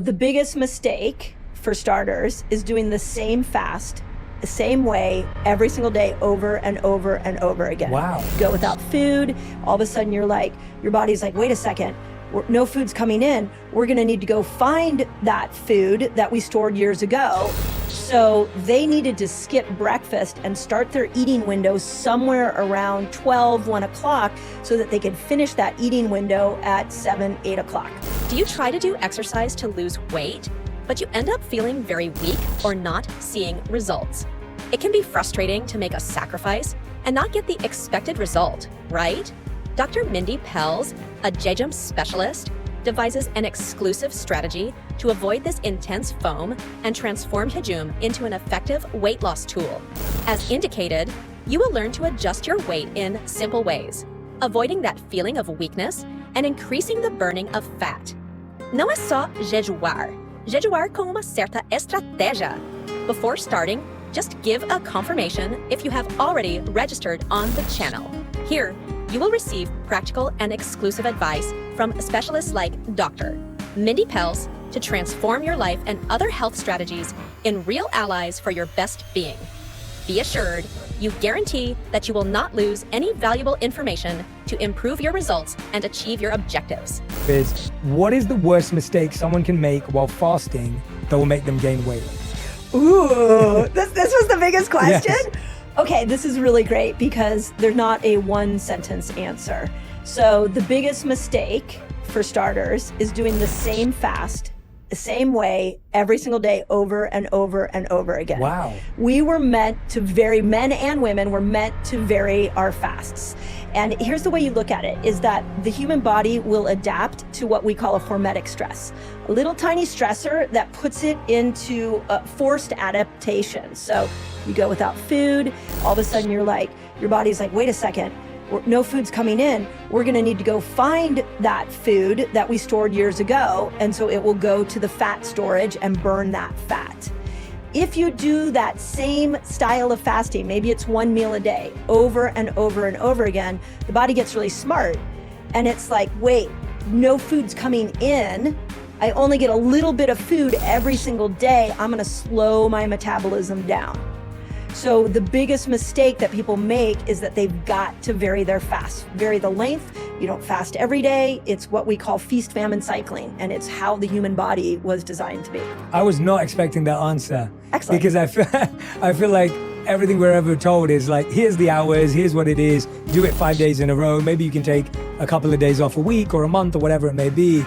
The biggest mistake, for starters, is doing the same fast, the same way, every single day, over and over and over again. Wow. Go without food, all of a sudden your body's like, wait a second, no food's coming in. We're gonna need to go find that food that we stored years ago. So they needed to skip breakfast and start their eating window somewhere around 12, 1 o'clock so that they could finish that eating window at 7, 8 o'clock. Do you try to do exercise to lose weight, but you end up feeling very weak or not seeing results? It can be frustrating to make a sacrifice and not get the expected result, right? Dr. Mindy Pelz, a jejum specialist, devises an exclusive strategy to avoid this intense foam and transform jejum into an effective weight loss tool. As indicated, you will learn to adjust your weight in simple ways, avoiding that feeling of weakness and increasing the burning of fat. Não é só jejuar com uma certa estratégia. Before starting, just give a confirmation if you have already registered on the channel. Here, you will receive practical and exclusive advice from specialists like Dr. Mindy Pelz to transform your life and other health strategies in real allies for your best being. Be assured, you guarantee that you will not lose any valuable information to improve your results and achieve your objectives. What is the worst mistake someone can make while fasting that will make them gain weight? Ooh, this was the biggest question? Yes. Okay, this is really great because there's not a one sentence answer. So the biggest mistake, for starters, is doing the same fast, the same way, every single day, over and over and over again. Wow. We were meant to vary, men and women were meant to vary our fasts. And here's the way you look at it, is that the human body will adapt to what we call a hormetic stress, a little tiny stressor that puts it into a forced adaptation. So you go without food, all of a sudden your body's like, wait a second, no food's coming in. We're gonna need to go find that food that we stored years ago. And so it will go to the fat storage and burn that fat. If you do that same style of fasting, maybe it's one meal a day, over and over and over again, the body gets really smart. And it's like, wait, no food's coming in. I only get a little bit of food every single day. I'm gonna slow my metabolism down. So the biggest mistake that people make is that they've got to vary their fast, vary the length. You don't fast every day. It's what we call feast famine cycling, and it's how the human body was designed to be. I was not expecting that answer. Excellent. Because I feel like everything we're ever told is like, here's the hours, here's what it is, do it 5 days in a row. Maybe you can take a couple of days off a week or a month or whatever it may be.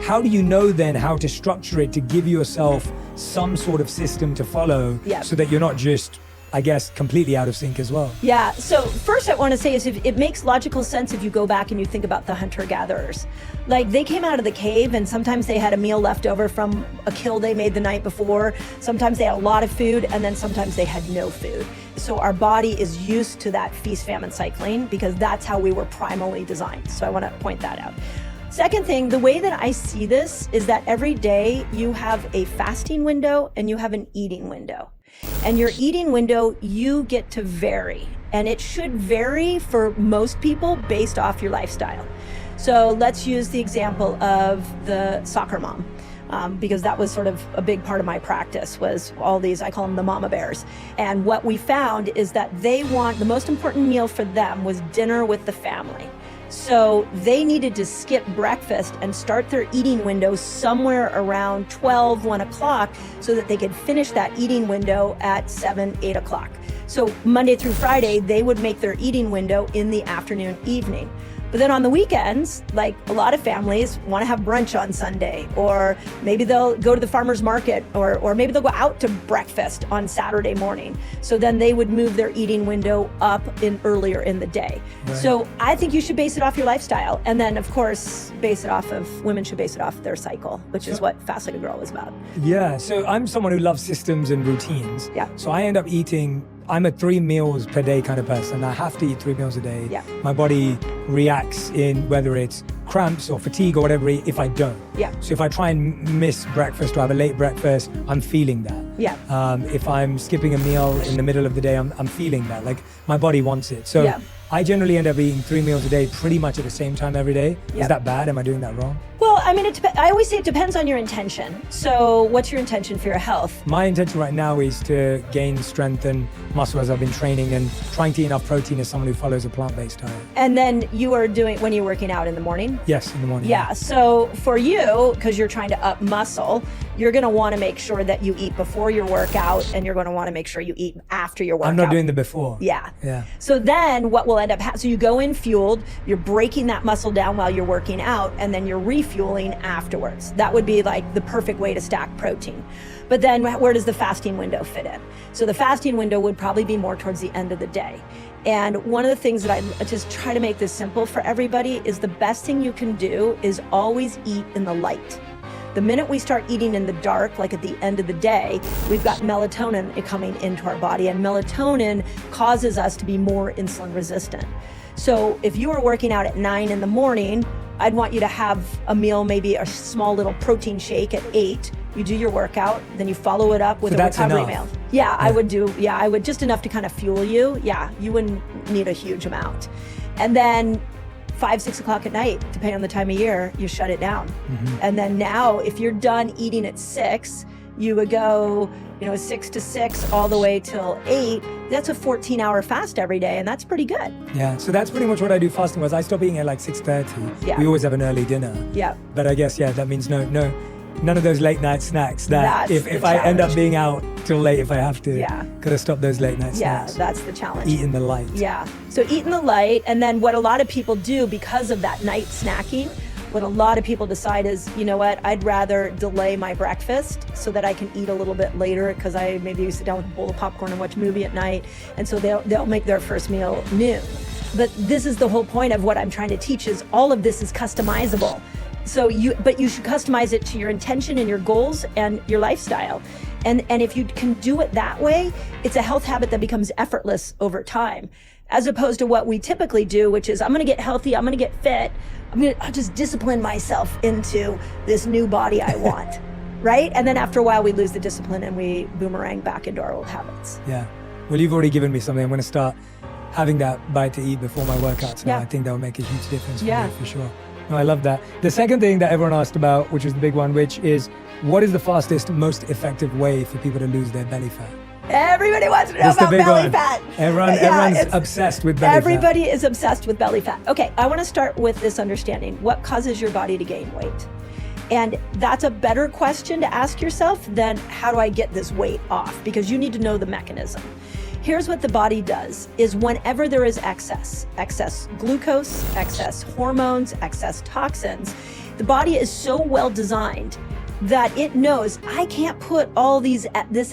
How do you know then how to structure it to give yourself some sort of system to follow so that you're not just, I guess, completely out of sync as well? Yeah, so first I want to say is it makes logical sense if you go back and you think about the hunter-gatherers. Like, they came out of the cave and sometimes they had a meal left over from a kill they made the night before. Sometimes they had a lot of food and then sometimes they had no food. So our body is used to that feast-famine cycling because that's how we were primally designed. So I want to point that out. Second thing, the way that I see this is that every day you have a fasting window and you have an eating window. And your eating window, you get to vary. And it should vary for most people based off your lifestyle. So let's use the example of the soccer mom, because that was sort of a big part of my practice, was all these, I call them the mama bears. And what we found is that the most important meal for them was dinner with the family. So they needed to skip breakfast and start their eating window somewhere around 12, 1 o'clock so that they could finish that eating window at 7, 8 o'clock. So Monday through Friday, they would make their eating window in the afternoon, evening. But then on the weekends, like a lot of families want to have brunch on Sunday, or maybe they'll go to the farmer's market, or maybe they'll go out to breakfast on Saturday morning. So then they would move their eating window up earlier in the day. Right. So I think you should base it off your lifestyle. And then of course, women should base it off their cycle, which is what Fast Like a Girl is about. Yeah, so I'm someone who loves systems and routines. Yeah. So I end up I'm a 3 meals per day kind of person. I have to eat 3 meals a day. Yeah. My body reacts in whether it's cramps or fatigue or whatever if I don't. Yeah. So if I try and miss breakfast or have a late breakfast, I'm feeling that. Yeah. If I'm skipping a meal in the middle of the day, I'm feeling that. Like, my body wants it. So I generally end up eating 3 meals a day pretty much at the same time every day. Is that bad? Am I doing that wrong? Well, I mean, I always say it depends on your intention. So what's your intention for your health? My intention right now is to gain strength and muscle as I've been training and trying to eat enough protein as someone who follows a plant-based diet. And then you are doing, when you're working out in the morning? Yes, in the morning. Yeah, so for you, because you're trying to up muscle, you're going to want to make sure that you eat before your workout, and you're going to want to make sure you eat after your workout. I'm not doing the before. Yeah. Yeah. So then what will end up so you go in fueled, you're breaking that muscle down while you're working out, and then you're refueling afterwards. That would be like the perfect way to stack protein. But then where does the fasting window fit in? So the fasting window would probably be more towards the end of the day. And one of the things that I just try to make this simple for everybody is the best thing you can do is always eat in the light. The minute we start eating in the dark, like at the end of the day, we've got melatonin coming into our body, and melatonin causes us to be more insulin resistant. So if you are working out at 9 in the morning, I'd want you to have a meal, maybe a small little protein shake at 8. You do your workout, then you follow it up with a recovery meal. Yeah, I would just enough to kind of fuel you. Yeah, you wouldn't need a huge amount. And then 5, 6 o'clock at night, depending on the time of year, you shut it down. Mm-hmm. And then now, if you're done eating at 6, you would go, 6 to 6 all the way till 8. That's a 14-hour fast every day, and that's pretty good. Yeah, so that's pretty much what I do fasting was I stop eating at like 6:30. Yeah. We always have an early dinner. Yeah. But I guess, that means none of those late night snacks that if I end up being out till late if I have to. Yeah. Gotta stop those late night snacks. Yeah, that's the challenge. Eat in the light. Yeah. So eat in the light, and then what a lot of people do because of that night snacking, what a lot of people decide is, you know what, I'd rather delay my breakfast so that I can eat a little bit later because I maybe sit down with a bowl of popcorn and watch a movie at night. And so they'll make their first meal noon. But this is the whole point of what I'm trying to teach is all of this is customizable. So you should customize it to your intention and your goals and your lifestyle. And if you can do it that way, it's a health habit that becomes effortless over time, as opposed to what we typically do, which is I'm going to get healthy, I'm going to get fit, I'll just discipline myself into this new body I want, right? And then after a while, we lose the discipline and we boomerang back into our old habits. Yeah. Well, you've already given me something. I'm going to start having that bite to eat before my workouts now. I think that will make a huge difference for me, for sure. No, I love that. The second thing that everyone asked about, which is the big one, which is what is the fastest, most effective way for people to lose their belly fat? Everybody wants to know about belly fat. Everyone's obsessed with belly fat. Everybody is obsessed with belly fat. Okay, I want to start with this understanding. What causes your body to gain weight? And that's a better question to ask yourself than how do I get this weight off? Because you need to know the mechanism. Here's what the body does is whenever there is excess glucose, excess hormones, excess toxins, the body is so well designed that it knows I can't put all this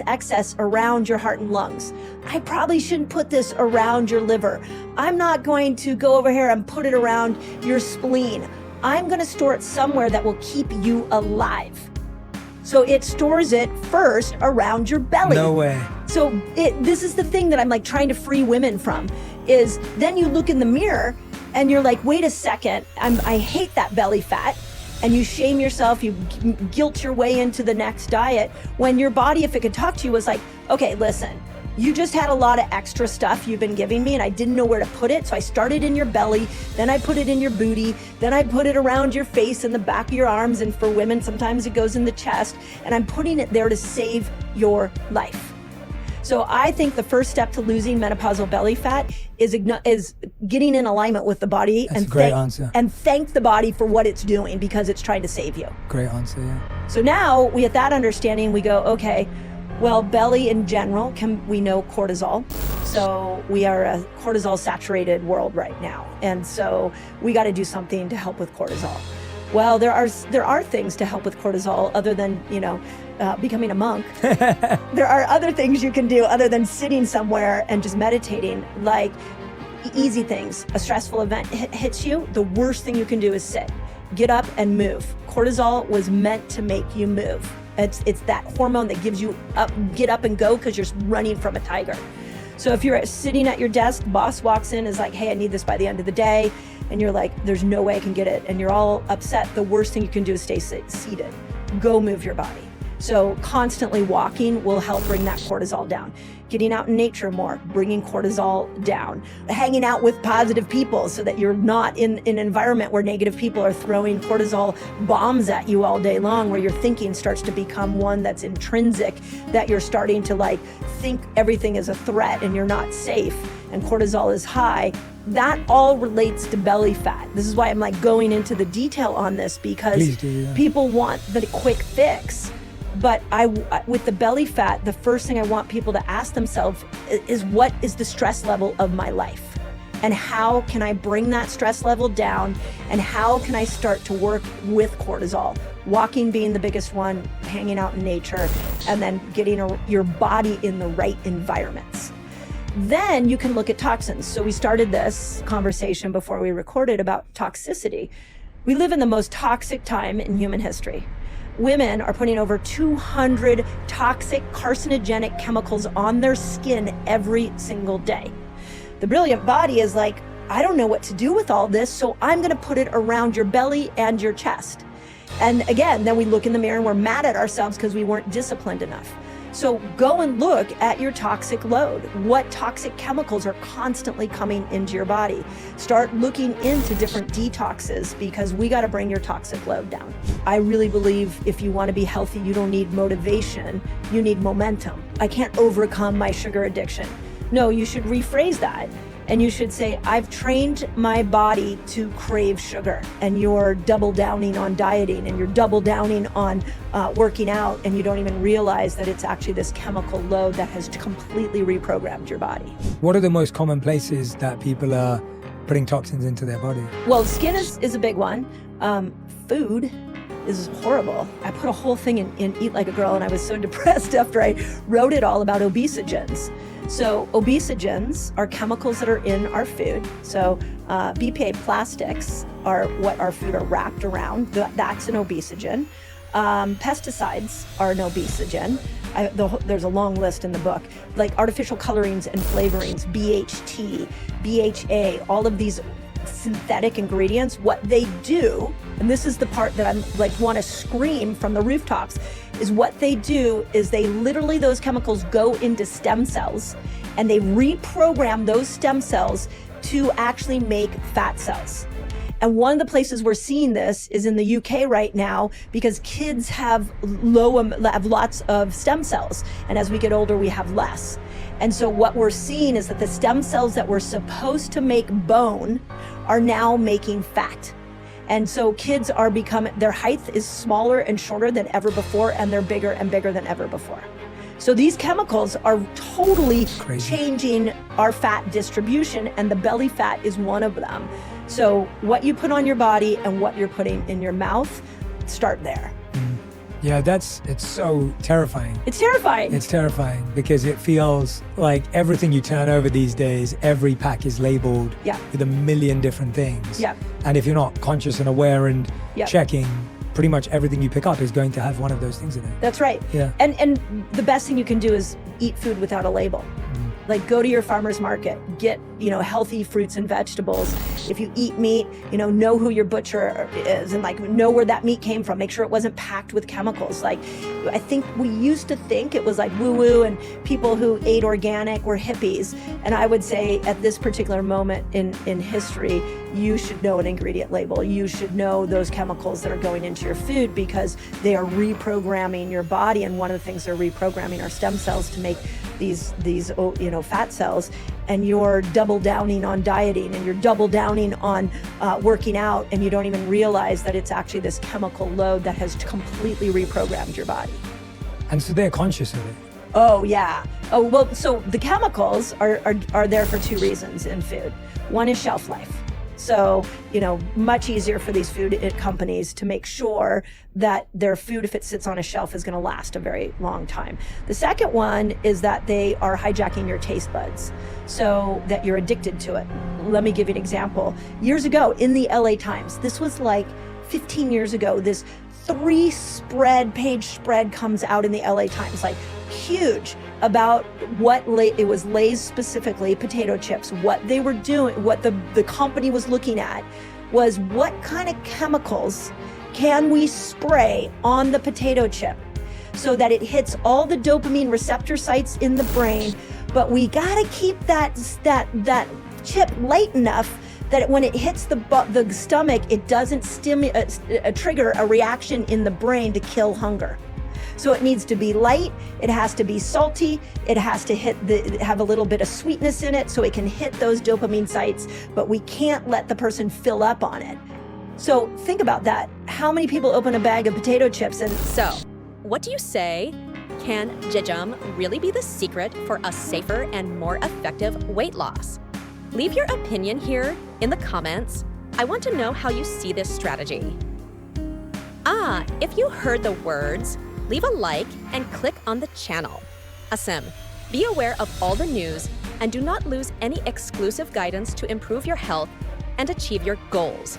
excess around your heart and lungs. I probably shouldn't put this around your liver. I'm not going to go over here and put it around your spleen. I'm going to store it somewhere that will keep you alive. So it stores it first around your belly. No way. So this is the thing that I'm like trying to free women from is then you look in the mirror and you're like, wait a second, I hate that belly fat. And you shame yourself, you guilt your way into the next diet when your body, if it could talk to you, was like, okay, listen, you just had a lot of extra stuff you've been giving me and I didn't know where to put it. So I started in your belly, then I put it in your booty, then I put it around your face and the back of your arms. And for women, sometimes it goes in the chest, and I'm putting it there to save your life. So I think the first step to losing menopausal belly fat is getting in alignment with the body. That's a great answer. And thank the body for what it's doing because it's trying to save you. Great answer, yeah. So now we at that understanding, we go, okay, well, belly in general, we know cortisol. So we are a cortisol saturated world right now. And so we got to do something to help with cortisol. Well, there are things to help with cortisol other than, becoming a monk. There are other things you can do other than sitting somewhere and just meditating, like easy things. A stressful event hits you, the worst thing you can do is sit. Get up and move. Cortisol was meant to make you move. It's that hormone that gives you get up and go because you're running from a tiger. So if you're sitting at your desk, boss walks in, is like, hey, I need this by the end of the day. And you're like, there's no way I can get it. And you're all upset. The worst thing you can do is stay seated. Go move your body. So constantly walking will help bring that cortisol down. Getting out in nature more, bringing cortisol down. Hanging out with positive people so that you're not in an environment where negative people are throwing cortisol bombs at you all day long, where your thinking starts to become one that's intrinsic, that you're starting to like think everything is a threat and you're not safe and cortisol is high. That all relates to belly fat. This is why I'm like going into the detail on this, because people want the quick fix. But with the belly fat, the first thing I want people to ask themselves is, what is the stress level of my life? And how can I bring that stress level down? And how can I start to work with cortisol? Walking being the biggest one, hanging out in nature, and then getting your body in the right environments. Then you can look at toxins. So we started this conversation before we recorded about toxicity. We live in the most toxic time in human history. Women are putting over 200 toxic carcinogenic chemicals on their skin every single day. The brilliant body is like, I don't know what to do with all this, so I'm gonna put it around your belly and your chest. And again, then we look in the mirror and we're mad at ourselves because we weren't disciplined enough. So go and look at your toxic load. What toxic chemicals are constantly coming into your body? Start looking into different detoxes, because we got to bring your toxic load down. I really believe if you want to be healthy, you don't need motivation, you need momentum. I can't overcome my sugar addiction. No, you should rephrase that. And you should say, I've trained my body to crave sugar, and you're double downing on dieting, and you're double downing on working out, and you don't even realize that it's actually this chemical load that has completely reprogrammed your body. What are the most common places that people are putting toxins into their body? Well, skin is a big one. Food is horrible. I put a whole thing in Eat Like a Girl, and I was so depressed after I wrote it all about obesogens. So obesogens are chemicals that are in our food. So BPA plastics are what our food are wrapped around. That's an obesogen. Pesticides are an obesogen. There's a long list in the book, like artificial colorings and flavorings, BHT, BHA, all of these synthetic ingredients. What they do, and this is the part that I'm like want to scream from the rooftops, is what they do is they literally, those chemicals go into stem cells and they reprogram those stem cells to actually make fat cells. And one of the places we're seeing this is in the UK right now, because kids have lots of stem cells. And as we get older, we have less. And so what we're seeing is that the stem cells that were supposed to make bone are now making fat. And so kids are their height is smaller and shorter than ever before, and they're bigger and bigger than ever before. So these chemicals are totally changing our fat distribution, and the belly fat is one of them. So what you put on your body and what you're putting in your mouth, start there. Yeah, it's so terrifying. It's terrifying. It's terrifying because it feels like everything you turn over these days, every pack is labeled with a million different things. Yeah. And if you're not conscious and aware and Yeah. checking, pretty much everything you pick up is going to have one of those things in it. That's right. Yeah. And the best thing you can do is eat food without a label. Like go to your farmer's market, get, healthy fruits and vegetables. If you eat meat, know who your butcher is and like know where that meat came from. Make sure it wasn't packed with chemicals. Like I think we used to think it was like woo-woo and people who ate organic were hippies. And I would say at this particular moment in history, you should know an ingredient label. You should know those chemicals that are going into your food, because they are reprogramming your body. And one of the things they're reprogramming are stem cells to make these fat cells. And you're double downing on dieting, and you're double downing on working out, and you don't even realize that it's actually this chemical load that has completely reprogrammed your body. And so they're conscious of it. Oh yeah. Oh well, so the chemicals are there for two reasons in food. One is shelf life. So, much easier for these food companies to make sure that their food, if it sits on a shelf, is going to last a very long time. The second one is that they are hijacking your taste buds so that you're addicted to it. Let me give you an example. Years ago in the LA Times, this was like 15 years ago, this 3-page spread comes out in the LA Times, like huge, about what it was Lay's specifically, potato chips, what they were doing, what the company was looking at was what kind of chemicals can we spray on the potato chip so that it hits all the dopamine receptor sites in the brain. But we gotta keep that chip light enough that when it hits the stomach, it doesn't trigger a reaction in the brain to kill hunger. So it needs to be light, it has to be salty, it has to have a little bit of sweetness in it so it can hit those dopamine sites, but we can't let the person fill up on it. So think about that. How many people open a bag of potato chips and... So, what do you say? Can jejum really be the secret for a safer and more effective weight loss? Leave your opinion here in the comments. I want to know how you see this strategy. If you heard the words, leave a like and click on the channel. Asim, be aware of all the news and do not lose any exclusive guidance to improve your health and achieve your goals.